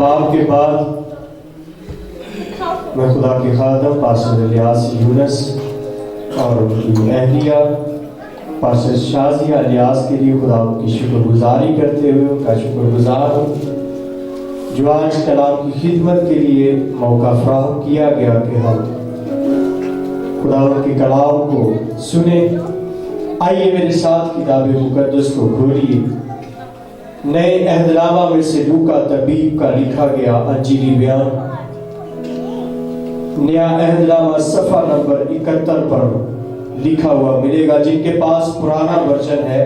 آپ کے بعد میں خدا کے خادم پاسٹر الیاس یونس اور ان کی اہلیہ پاسٹر شازیہ الیاس کے لیے خدا کی شکر گزاری کرتے ہوئے ان کا شکر گزار ہوں جو آج کلام کی خدمت کے لیے موقع فراہم کیا گیا کہ ہم خدا کے کلام کو سنیں۔ آئیے میرے ساتھ کتاب مقدس کو کھولیے۔ نئے عہد نامہ میں سے لوکا طبیب کا لکھا گیا انجیلی بیان، نیا عہد نامہ صفحہ نمبر 71 پر لکھا ہوا ملے گا۔ جن کے پاس پرانا ورژن ہے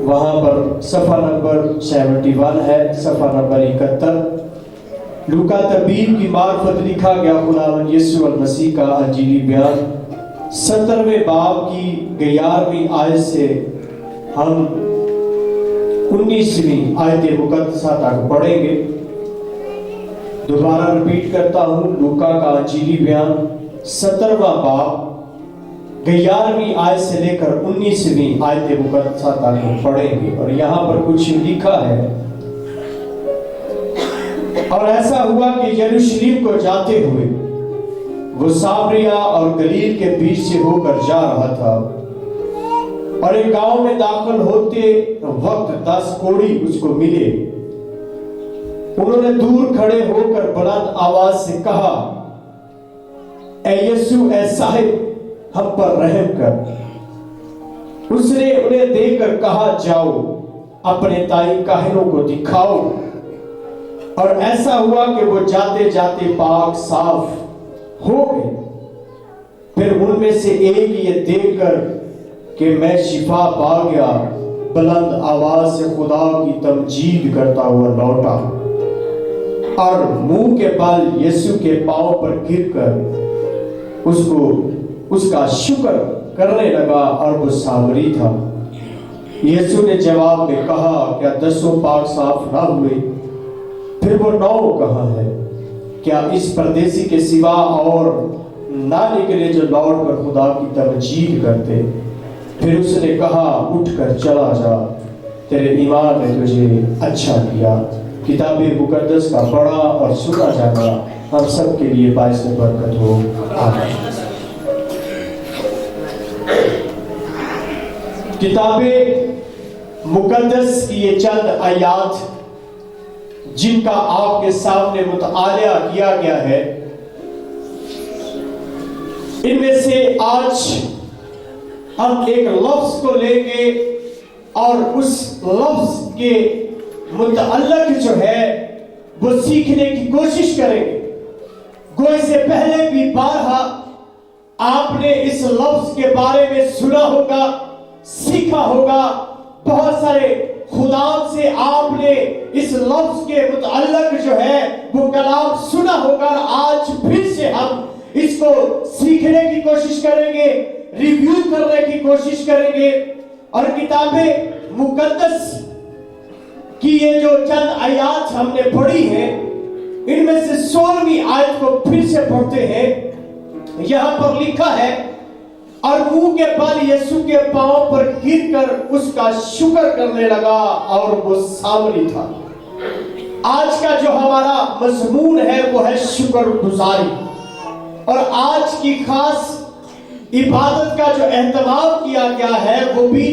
وہاں پر صفحہ نمبر 71 ہے، صفحہ نمبر 71۔ لوکا طبیب کی معرفت لکھا گیا خداوند یسوع المسیح کا انجیلی بیان 17ویں باب کی 11ویں آیت سے ہم 19ویں آیت مقدسہ تک پڑھیں گے۔ دوبارہ ریپیٹ کرتا ہوں، لوکا کا انجیلی بیان 17واں باب 11ویں آیت سے لے کر 19ویں آیت مقدسہ تک پڑھیں گے، اور یہاں پر کچھ لکھا ہے۔ اور ایسا ہوا کہ یروشلم کو جاتے ہوئے وہ سامریا اور گلیل کے بیچ سے ہو کر جا رہا تھا، اور ایک گاؤں میں داخل ہوتے وقت 10 کوڑی اس کو ملے۔ انہوں نے دور کھڑے ہو کر بلند آواز سے کہا، اے یسوع، اے صاحب، ہم پر رحم کر۔ اس نے انہیں دیکھ کر کہا، جاؤ اپنے تائیں کاہنوں کو دکھاؤ۔ اور ایسا ہوا کہ وہ جاتے جاتے پاک صاف ہو گئے۔ پھر ان میں سے ایک یہ دیکھ کر کہ میں شفا پا گیا، بلند آواز سے خدا کی تمجید کرتا ہوا لوٹا، اور منہ کے بل یسوع کے پاؤں پر گر کر اس کا شکر کرنے لگا، اور وہ سامری تھا۔ یسوع نے جواب میں کہا، کیا 10 پاک صاف نہ ہوئے؟ پھر وہ 9 کہاں ہے؟ کیا اس پردیسی کے سوا اور نہ نکلے جو لوٹ کر خدا کی تمجید کرتے؟ پھر اس نے کہا، اٹھ کر چلا جا، تیرے ایمان نے تجھے اچھا کیا۔ کتاب مقدس کا پڑھا اور سنا جانا ہم سب کے لیے باعث برکت ہو، آمین۔ کتاب مقدس کی یہ چند آیات جن کا آپ کے سامنے مطالعہ کیا گیا ہے، ان میں سے آج ہم ایک لفظ کو لیں گے اور اس لفظ کے متعلق جو ہے وہ سیکھنے کی کوشش کریں گے۔ گویا سے پہلے بھی بارہا آپ نے اس لفظ کے بارے میں سنا ہوگا، سیکھا ہوگا، بہت سارے خدا سے آپ نے اس لفظ کے متعلق جو ہے وہ کلام سنا ہوگا۔ آج پھر سے ہم اس کو سیکھنے کی کوشش کریں گے، ریویو کرنے کی کوشش کریں گے، اور کتاب مقدس کی یہ جو چند آیات ہم نے پڑھی ہیں ان میں سے 16ویں آیت کو پھر سے پڑھتے ہیں۔ یہاں پر لکھا ہے، اور منہ کے بل یسوع کے پاؤں پر گر کر اس کا شکر کرنے لگا، اور وہ سامری تھا۔ آج کا جو ہمارا مضمون ہے وہ ہے شکر گزاری، اور آج کی خاص عبادت کا جو اہتمام کیا گیا ہے وہ بھی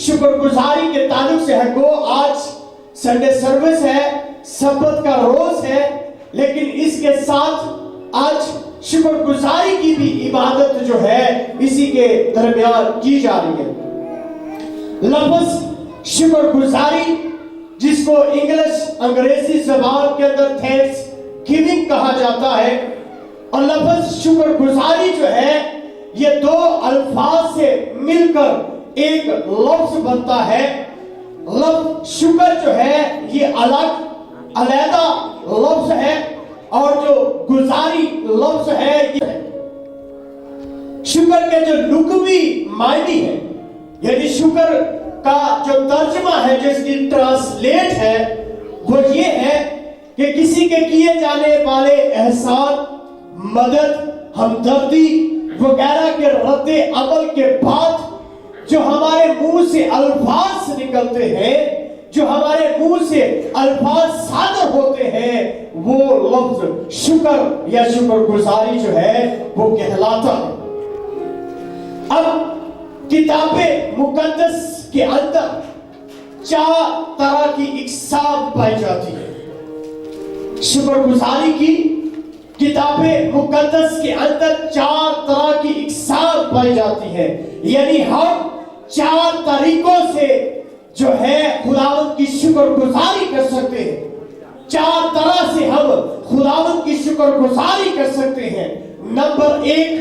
شکر گزاری کے تعلق سے ہے۔ گو آج سنڈے سروس ہے، سبت کا روز ہے، لیکن اس کے ساتھ آج شکر گزاری کی بھی عبادت جو ہے اسی کے درمیان کی جا رہی ہے۔ لفظ شکر گزاری، جس کو انگریزی زبان کے اندر تھینکس گیونگ کہا جاتا ہے، اور لفظ شکر گزاری جو ہے یہ 2 الفاظ سے مل کر ایک لفظ بنتا ہے۔ لفظ شکر جو ہے یہ علیحدہ لفظ ہے، اور جو گزاری لفظ ہے یہ شکر کے جو لغوی معنی ہے، یعنی شکر کا جو ترجمہ ہے، جو اس کی ٹرانسلیٹ ہے، وہ یہ ہے کہ کسی کے کیے جانے والے احسان، مدد، ہمدردی وغیرہ کے رد عمل کے بعد جو ہمارے منہ سے الفاظ نکلتے ہیں، جو ہمارے منہ سے الفاظ صادر ہوتے ہیں وہ لفظ شکر یا شکر گزاری جو ہے وہ کہلاتا ہے۔ اب کتاب مقدس کے اندر 4 طرح کی اقسام پائی جاتی ہے۔ شکر گزاری کی کتاب مقدس کے اندر 4 طرح کی اقسام پائی جاتی ہے، یعنی ہم 4 طریقوں سے جو ہے خداوند کی شکر گزاری کر سکتے ہیں۔ 4 طرح سے ہم خداوند کی شکر گزاری کر سکتے ہیں۔ نمبر 1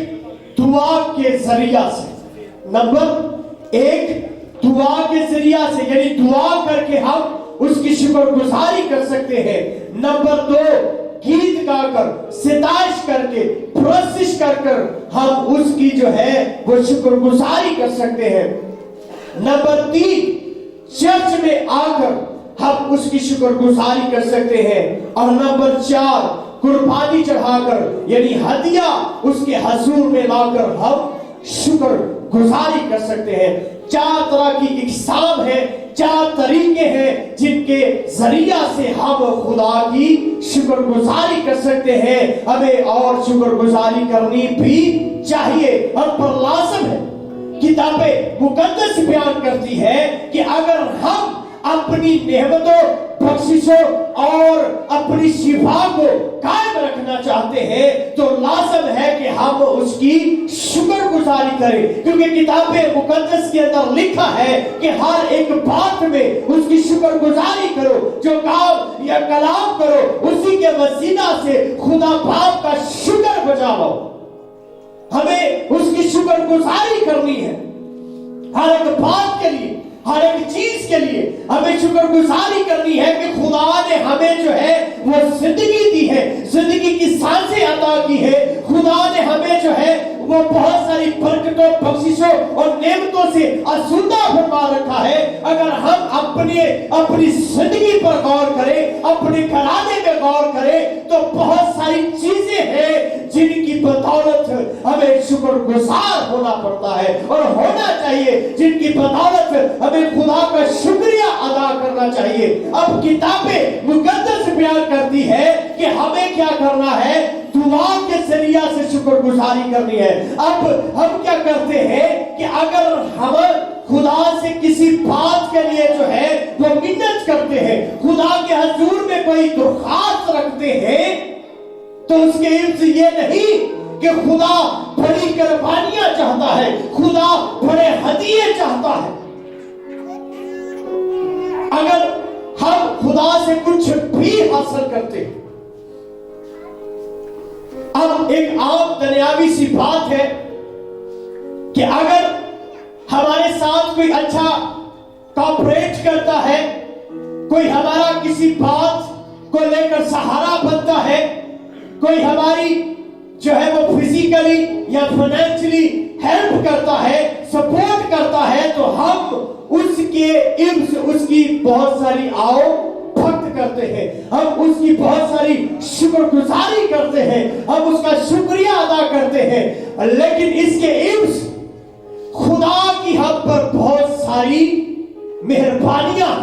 دعا کے ذریعہ سے، نمبر 1 دعا کے ذریعہ سے، یعنی دعا کر کے ہم اس کی شکر گزاری کر سکتے ہیں۔ نمبر 2 گیت گا کر، ستائش کر کے، پرستش کر کر ہم اس کی جو ہے وہ شکر گزاری کر سکتے ہیں۔ نمبر 3 چرچ میں آ کر ہم اس کی شکر گزاری کر سکتے ہیں۔ اور نمبر 4 قربانی چڑھا کر، یعنی ہدیہ اس کے حضور میں لا کر ہم شکر گزاری کر سکتے ہیں۔ 4 طرح کی اقسام ہے، 4 طریقے ہیں جن کے ذریعہ سے ہم خدا کی شکر گزاری کر سکتے ہیں۔ ہمیں اور شکر گزاری کرنی بھی چاہیے، ہم پر لازم ہے۔ کتاب مقدس بیان کرتی ہے کہ اگر ہم اپنی نعمتوں، بخششوں اور اپنی شفا کو قائم رکھنا چاہتے ہیں تو لازم ہے کہ ہم اس کی شکر گزاری کریں، کیونکہ کتاب مقدس کے اندر لکھا ہے کہ ہر ایک بات میں اس کی شکر گزاری کرو، جو کام یا کلام کرو اسی کے وسیلہ سے خدا باپ کا شکر بجاؤ۔ ہمیں اس کی شکر گزاری کرنی ہے، ہر ایک بات کے لیے، ہر ایک چیز کے لیے ہمیں شکر گزاری کرنی ہے کہ خدا نے ہمیں جو ہے وہ زندگی دی ہے، زندگی کی سانسیں عطا کی ہے۔ خدا نے ہمیں جو ہے وہ بہت ساری برکتوں، بخششوں اور نعمتوں سے آسودہ فرما رکھا ہے۔ اگر ہم اپنی زندگی پر غور کریں، اپنے گھرانے میں غور کریں تو بہت ساری چیزیں ہیں جن کی بدولت ہمیں شکر گزار ہونا پڑتا ہے اور ہونا چاہیے، جن کی بدولت ہمیں خدا کا شکریہ ادا کرنا چاہیے۔ اب کتاب مقدس بیان کرتی ہے کہ ہمیں کیا کرنا ہے، دعا کے ذریعہ سے شکر گزاری کرنی ہے۔ اب ہم کیا کرتے ہیں کہ اگر ہم خدا سے کسی بات کے لیے جو ہے وہ منت کرتے ہیں، خدا کے حضور میں کوئی درخواست رکھتے ہیں، تو اس کے عرض یہ نہیں کہ خدا بڑی قربانیاں چاہتا ہے، خدا بڑے ہدیے چاہتا ہے۔ اگر ہم خدا سے کچھ بھی حاصل کرتے ہیں، اب ایک عام دنیاوی سی بات ہے کہ اگر ہمارے ساتھ کوئی اچھا کوآپریٹ کرتا ہے، کوئی ہمارا کسی بات کو لے کر سہارا بنتا ہے، کوئی ہماری جو ہے وہ فزیکلی یا فائنینشلی ہیلپ کرتا ہے، سپورٹ کرتا ہے، تو ہم اس کے عرض اس کی بہت ساری آؤ بھکت کرتے ہیں، ہم اس کی بہت ساری شکر گزاری کرتے ہیں، ہم اس کا شکریہ ادا کرتے ہیں۔ لیکن اس کے عرض خدا کی ہم پر بہت ساری مہربانیاں،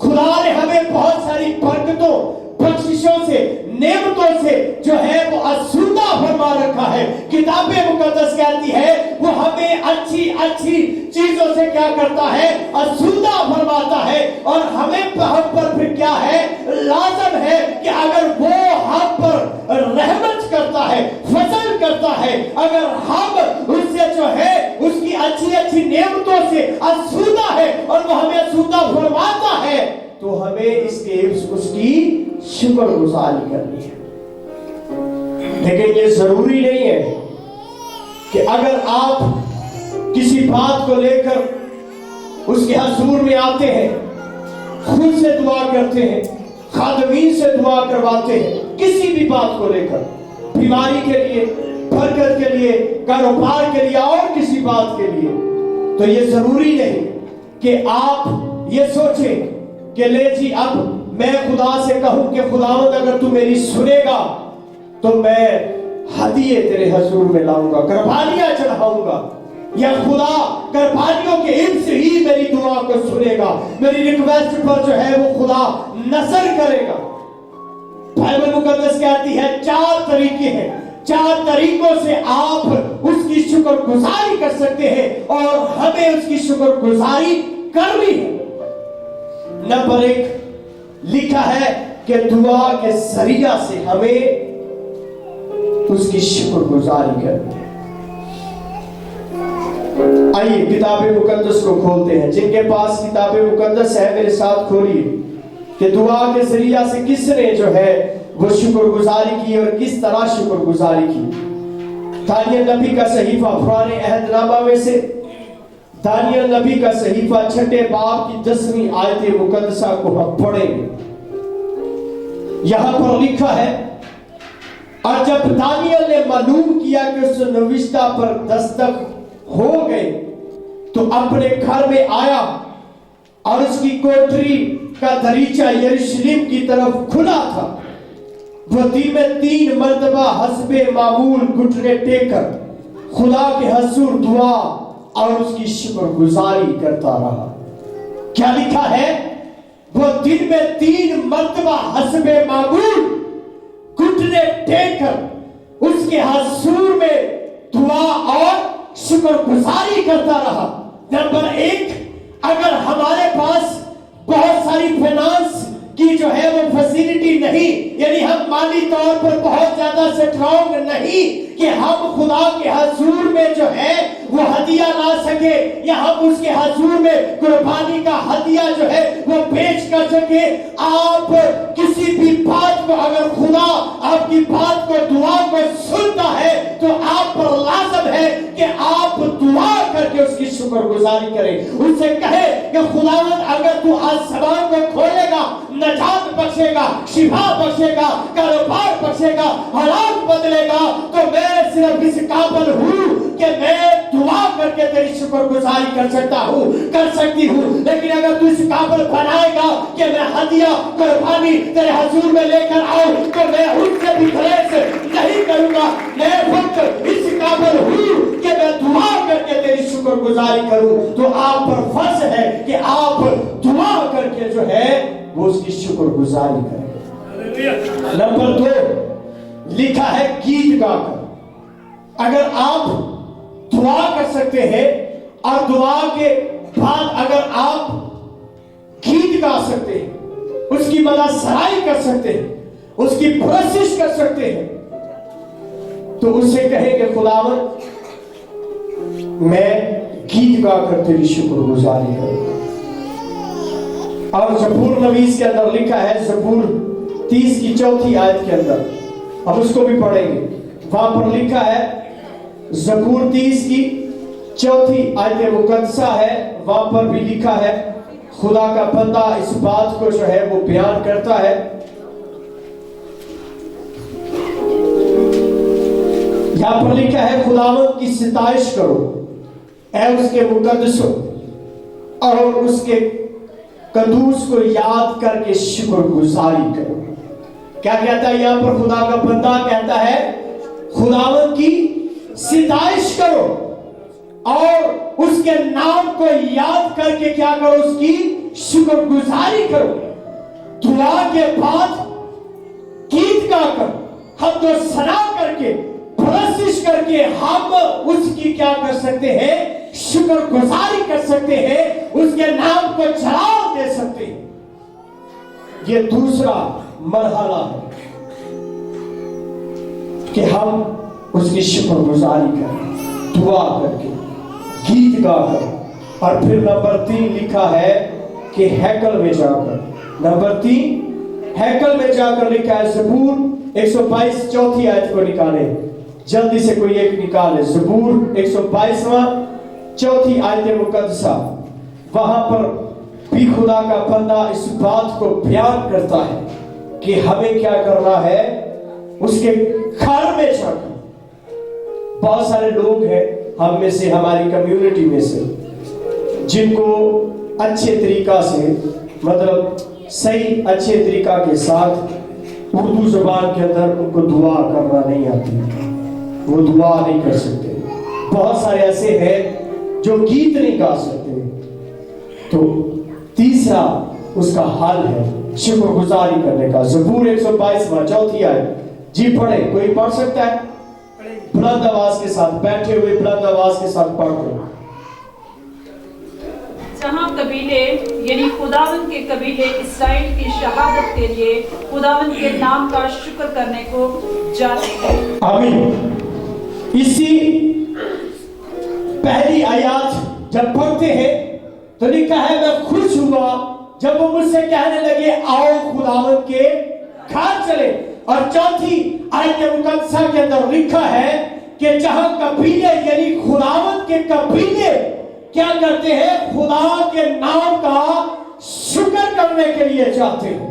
خدا نے ہمیں بہت ساری برکتوں، بخششوں سے، نعمتوں سے جو ہے وہ آسودہ فرما رکھا ہے۔ کتاب مقدس کہتی ہے وہ ہمیں اچھی اچھی چیزوں سے کیا کرتا ہے، آسودہ فرماتا ہے، اور ہمیں ہم پر پھر کیا ہے، لازم ہے کہ اگر وہ ہم پر رحمت کرتا ہے، فضل کرتا ہے، اگر ہم اس سے جو ہے اس کی اچھی اچھی نعمتوں سے آسودہ ہے اور وہ ہمیں آسودہ فرماتا ہے، تو ہمیں اس کے اس کی شکر گزاری کرنی ہے۔ لیکن یہ ضروری نہیں ہے کہ اگر آپ کسی بات کو لے کر اس کے حضور میں آتے ہیں، خود سے دعا کرتے ہیں، خادمین سے دعا کرواتے ہیں، کسی بھی بات کو لے کر، بیماری کے لیے، برکت کے لیے، کاروبار کے لیے اور کسی بات کے لیے، تو یہ ضروری نہیں کہ آپ یہ سوچیں کہ لے جی اب میں خدا سے کہوں کہ خداوند اگر تو میری سنے گا تو میں ہدیے تیرے حضور میں لاؤں گا، قربانیاں چڑھاؤں گا۔ یا خدا قربانیوں کے علم سے ہی میری دعا کو سنے گا، میری ریکویسٹ پر جو ہے وہ خدا نظر کرے گا؟ بائبل مقدس کہتی ہے 4 طریقے ہیں، 4 طریقوں سے آپ اس کی شکر گزاری کر سکتے ہیں اور ہمیں اس کی شکر گزاری کرنی ہے۔ نمبر 1 لکھا ہے کہ دعا کے ذریعہ سے ہمیں اس کی شکر گزاری کرنی ہے۔ آئیے کتاب مقدس کو کھولتے ہیں، جن کے پاس کتاب مقدس ہے میرے ساتھ کھولیے کہ دعا کے ذریعہ سے کس نے جو ہے وہ شکر گزاری کی اور کس طرح شکر گزاری کی۔ دانیل نبی کا صحیفہ پرانے عہد نامہ میں سے دانیل نبی کا صحیفہ 6 باب کی 10ویں آیت مقدسہ کو ہم پڑھیں گے۔ یہاں پر لکھا ہے، اور جب دانیل نے معلوم کیا کہ اس نوشتہ پر دستخط ہو گئے تو اپنے گھر میں آیا، اور اس کی کوٹری کا دریچہ یروشلم کی طرف کھلا تھا۔ وہ دن میں 3 مرتبہ حسب معمول گھٹنے ٹیک کر خدا کے حضور دعا اور اس کی شکر گزاری کرتا رہا۔ کیا لکھا ہے؟ وہ دن میں 3 مرتبہ حسب معمول گھٹنے ٹیک کر اس کے حضور میں دعا اور شکر گزاری کرتا رہا۔ نمبر 1، اگر ہمارے پاس بہت ساری فائنانس کی جو ہے وہ فیسیلیٹی نہیں، یعنی ہم مالی طور پر بہت زیادہ سٹرونگ نہیں کہ ہم خدا کے حضور میں جو ہے وہ ہدیہ لا سکے، یا ہم اس کے حضور میں قربانی کا ہدیہ جو ہے وہ پیش کر سکے، آپ کسی بھی بات کو، اگر خدا آپ کی بات کو، دعا کو سنتا ہے تو آپ پر لازم ہے کہ آپ دعا کر کے اس کی شکر گزاری کریں۔ ان سے کہے کہ خداوند اگر تو آسمان کو کھولے گا، نجات بخشے گا، شفا بخشے گا، کاروبار بخشے گا، حالات بدلے گا، تو میں صرف اس قابل ہوں کہ میں دعا کر کے تیری شکر گزاری کر سکتا ہوں، کر سکتی ہوں۔ لیکن اگر تو اس قابل بنائے گا کہ میں ہدیہ قربانی تیرے حضور میں لے کر آؤں، تو میں ان سے بھی گریز نہیں کروں گا۔ میں خود اس قابل ہوں کہ میں دعا کر کے تیری شکر گزاری کروں۔ تو آپ پر فرض ہے کہ آپ دعا کر کے جو ہے وہ اس کی شکر گزاری کریں۔ نمبر 2 لکھا ہے گیت گا کر۔ اگر آپ دعا کر سکتے ہیں اور دعا کے بعد اگر آپ گیت گا سکتے ہیں، اس کی مدح سرائی کر سکتے ہیں، اس کی پرستش کر سکتے ہیں، تو اس سے کہیں کہ خداوند میں گیت گا کر تیری شکر گزاری کروں۔ اور زبور نویس کے اندر لکھا ہے، زبور 30 کی 4تھی آیت کے اندر، اب اس کو بھی پڑھیں گے۔ وہاں پر لکھا ہے، زبور 30 کی 4تھی آیت مقدسہ ہے، وہاں پر بھی لکھا ہے، خدا کا بندہ اس بات کو جو ہے وہ بیان کرتا ہے۔ یہاں پر لکھا ہے، خداوند کی ستائش کرو اے اس کے مقدسوں، اور اس کے قدوس کو یاد کر کے شکر گزاری کرو۔ کیا کہتا ہے یہاں پر خدا کا بندہ؟ کہتا ہے خداوند کی ستائش کرو اور اس کے نام کو یاد کر کے کیا کرو؟ اس کی شکر گزاری کرو۔ دعا کے بعد گیت گا کر، حمد و ثنا کر کے، پرستش کر کے ہم اس کی کیا کر سکتے ہیں؟ شکر گزاری کر سکتے ہیں، اس کے نام کو جلال دے سکتے ہیں۔ یہ دوسرا مرحلہ ہے کہ ہم اس کی شکر گزاری کریں، دعا کر کے، گیت گا کر۔ اور پھر نمبر 3 لکھا ہے کہ ہیکل میں جا کر، نمبر 3 ہیکل میں جا کر لکھا ہے۔ زبور 122 4تھی آیت کو نکالے، جلدی سے کوئی ایک نکالے۔ زبور 122 4تھی آیت مقدسہ، وہاں پر بھی خدا کا بندہ اس بات کو بیان کرتا ہے کہ ہمیں کیا کرنا ہے؟ اس کے گھر میں جا کر۔ بہت سارے لوگ ہیں ہم میں سے، ہماری کمیونٹی میں سے، جن کو اچھے طریقہ سے، مطلب صحیح اچھے طریقہ کے ساتھ اردو زبان کے اندر ان کو دعا کرنا نہیں آتی، وہ دعا نہیں کر سکتے۔ بہت سارے ایسے ہیں جو گیت نہیں گا سکتے، تو تیسرا اس کا حل ہے شکر گزاری کرنے کا۔ زبور 122 چوتھی آیت، جی پڑھیں، کوئی پڑھ سکتا ہے؟ بلند آواز کے ساتھ، بیٹھے ہوئے بلند آواز کے ساتھ پڑھ دیں۔ جہاں قبیلے یعنی خداوند کے قبیلے اسرائیل کی شہادت کے لیے خداوند کے نام کا شکر کرنے کو جاتے ہیں۔ آمین۔ اسی پہلی آیات جب پڑھتے ہیں تو لکھا ہے میں خوش ہوا جب وہ مجھ سے کہنے لگے آؤ خداوند کے گھر چلے۔ اور چوتھی آیت مقدسہ کے اندر لکھا ہے کہ جہاں قبیلے یعنی خداوند کے قبیلے کیا کرتے ہیں؟ خدا کے نام کا شکر کرنے کے لیے جاتے ہیں۔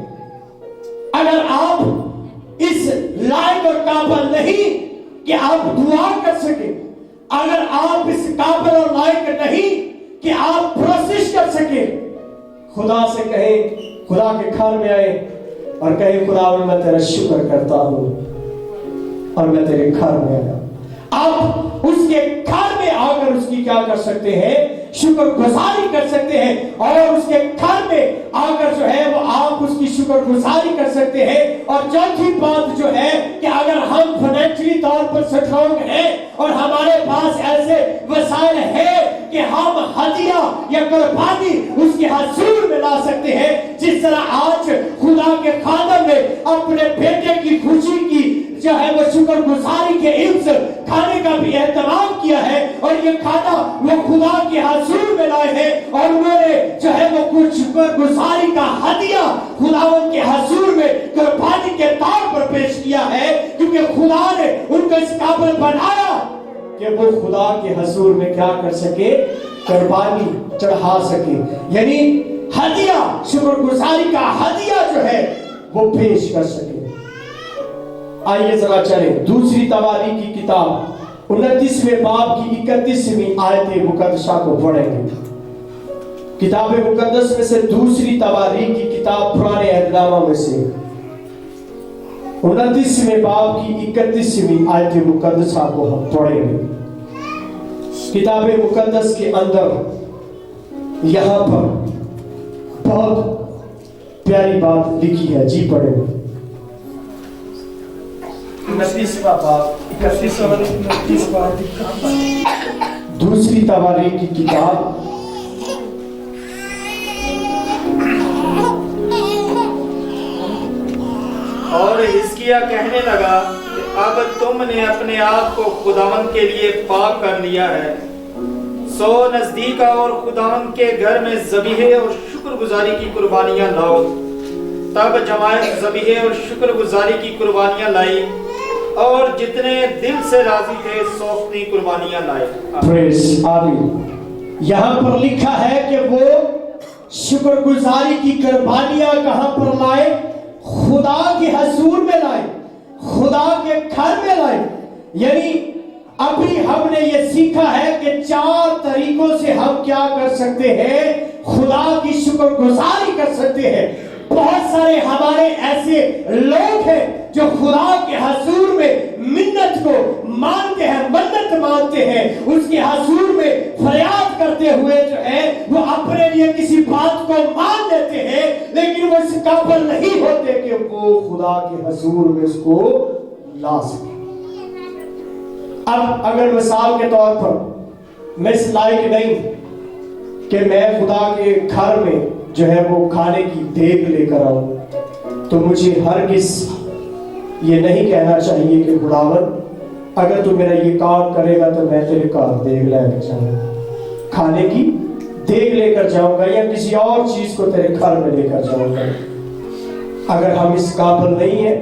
اگر آپ اس لائق اور قابل نہیں کہ آپ دعا کر سکیں، اگر آپ اس قابل اور لائق نہیں کہ آپ پروسیس کر سکیں، خدا سے کہیں، خدا کے گھر میں آئے اور کہیں خدا میں تیرا شکر کرتا ہوں اور میں تیرے گھر میں آیا، آپ اس کے گھر میں آ کر اس کی کیا کر سکتے ہیں؟ شکر گزاری کر سکتے ہیں۔ اور اس کے گھر میں آ کر جو ہے وہ آپ اس کی شکر گزاری کر سکتے ہیں۔ اور چوتھی بات جو ہے کہ اگر ہم فائنینشلی طور پر سٹرونگ ہیں اور ہمارے پاس ایسے وسائل ہیں کہ ہم ہدیہ یا قربانی اس کے حضور میں لا سکتے ہیں، جس طرح آج خدا کے خادم نے اپنے بیٹے کی خوشی کی جو ہے وہ شکر گزاری کے عوض کھانے کا بھی اہتمام کیا ہے، اور یہ کھانا وہ خدا کے حضور میں لائے ہیں اور انہوں نے جو ہے وہ کچھ شکر گزاری کا ہدیہ خداوند کے حضور میں قربانی کے طور پر پیش کیا ہے، کیونکہ خدا نے ان کو اس قابل بنایا کہ وہ خدا کے حضور میں کیا کر سکے؟ قربانی چڑھا سکے، یعنی ہدیہ، شکر گزاری کا ہدیہ جو ہے وہ پیش کر سکے۔ آئیے ذرا چلیں دوسری تواریخ کی کتاب 29ویں باب کی 31ویں آیت مقدسہ کو پڑھیں گے۔ کتاب مقدس میں سے دوسری تواریخ کی کتاب پرانے عہد نامہ میں سے 29ویں باب کی 31ویں آیت مقدسہ کو ہم پڑھیں گے۔ کتاب مقدس کے اندر یہاں پر بہت پیاری بات لکھی ہے، جی پڑھیں گے۔ 29واں باب 31واں دوسری تواریخ کی کتاب اور حزقیہ کہنے لگا کہ اب تم نے اپنے آپ کو خداوند کے لیے پاک کر لیا ہے، سو نزدیک اور خداوند کے گھر میں ذبیحے اور شکر گزاری کی قربانیاں لاؤ۔ تب جماعت ذبیحے اور شکر گزاری کی قربانیاں لائی اور جتنے دل سے راضی تھے سو اپنی قربانیاں لائے۔ پریز آمین۔ یہاں پر لکھا ہے کہ وہ شکر گزاری کی قربانیاں کہاں پر لائے؟ خدا کے حضور میں لائے، خدا کے گھر میں لائے۔ یعنی ابھی ہم نے یہ سیکھا ہے کہ 4 طریقوں سے ہم کیا کر سکتے ہیں؟ خدا کی شکر گزاری کر سکتے ہیں۔ بہت سارے ہمارے ایسے لوگ ہیں جو خدا کے حضور میں منت کو مانتے ہیں، منت مانتے ہیں، اس کے حضور میں فریاد کرتے ہوئے جو ہے وہ اپنے لیے کسی بات کو مان لیتے ہیں، لیکن وہ اس قابل نہیں ہوتے کہ وہ خدا کے حضور میں اس کو لا سکیں۔ اب اگر مثال کے طور پر میں اس لائق نہیں کہ میں خدا کے گھر میں جو ہے وہ کھانے کی دیگ لے کر آؤں، تو مجھے ہرگز یہ نہیں کہنا چاہیے کہ خداوند اگر تو میرا یہ کام کرے گا تو میں تیرے گھر دیگ لے کر جاؤں گا، کھانے کی دیگ لے کر جاؤں گا یا کسی اور چیز کو تیرے گھر میں لے کر جاؤں گا۔ اگر ہم اس قابل نہیں ہیں،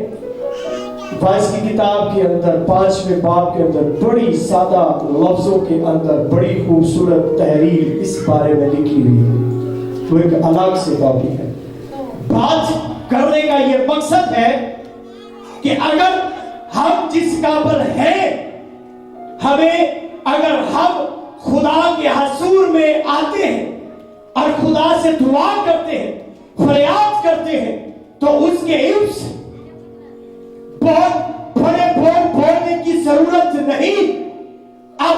وائس کی کتاب کے اندر 5ویں باب کے اندر بڑی سادہ لفظوں کے اندر بڑی خوبصورت تحریر اس بارے میں لکھی ہوئی ہے، وہ ایک الگ سے ٹاپک ہے۔ بات کرنے کا یہ مقصد ہے کہ اگر ہم جس قابل ہیں، ہمیں اگر ہم خدا کے حضور میں آتے ہیں اور خدا سے دعا کرتے ہیں، فریاد کرتے ہیں، تو اس کے عوض بہت بڑے بول بولنے کی ضرورت نہیں۔ اب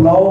9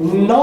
9